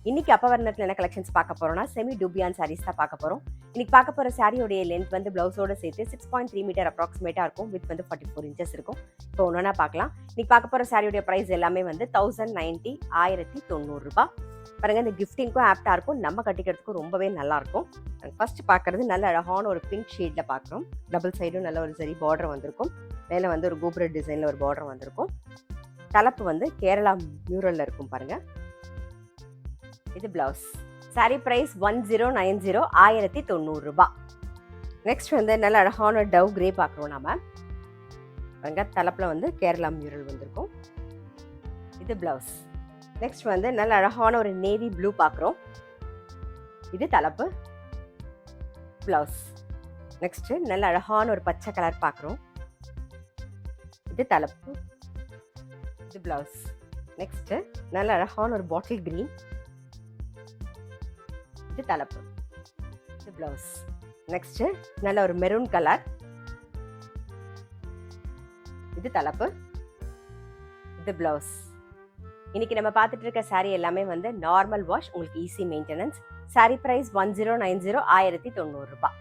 இன்னைக்கு அப்பவர்ணத்தில் என்ன கலெக்ஷன்ஸ் பார்க்க போறோம்னா செமி டூபியான் சாரீஸ் தான் பார்க்க போறோம். இன்னைக்கு பார்க்க போற சாரியோடைய லென்த் வந்து பிளவுஸோட சேர்த்து 6.3 மீட்டர் அப்ராக்சிமேட்டா இருக்கும். வித் வந்து 44 இன்ச்சஸ் இருக்கும். இப்போ ஒன்னொன்னா பார்க்கலாம். இன்னைக்கு பார்க்க போற சாரியோடைய பிரைஸ் எல்லாமே வந்து 1090 1090 பாருங்க. இந்த கிஃப்டிங்க்கும் ஆப்டா இருக்கும், நம்ம கட்டிக்கிறதுக்கும் ரொம்பவே நல்லா இருக்கும். ஃபர்ஸ்ட் பார்க்கறது நல்ல அழகான ஒரு பிங்க் ஷேட்ல பார்க்குறோம். டபுள் சைடும் நல்ல ஒரு சரி பார்டர் வந்திருக்கும். மேலே வந்து ஒரு கோபுர டிசைன்ல ஒரு பார்டர் வந்திருக்கும். தலைப்பு வந்து கேரளா மியூரல்ல இருக்கும் பாருங்க. இது பிளவுஸ். Sorry price 1090 1090. நெக்ஸ்ட் வந்து நல்ல அழகான டவ் கிரே பார்க்குறோம் நாம. பாருங்க, தலைப்புல வந்து கேரளா மியூரல் வந்திருக்கும். இது பிளவுஸ். நெக்ஸ்ட் வந்து நல்ல அழகான ஒரு நேவி ப்ளூ பார்க்குறோம். இது தலைப்பு, பிளவுஸ். நெக்ஸ்ட் நல்ல அழகான ஒரு பச்சை கலர் பார்க்குறோம். இது தலைப்பு, இது பிளவுஸ். நெக்ஸ்ட் நல்ல அழகான ஒரு பாட்டில் கிரீன். இது தலைப்பு, இது பிளவுஸ். நெக்ஸ்ட் நல்ல ஒரு மெரூன் கலர். இது தலைப்பு, இது பிளவுஸ். இன்னைக்கு நம்ம பார்த்துட்டு இருக்க சாரி எல்லாமே வந்து நார்மல் வாஷ், உங்களுக்கு ஈஸி மெயின்டெனன்ஸ். சாரி பிரைஸ் 1090 1090.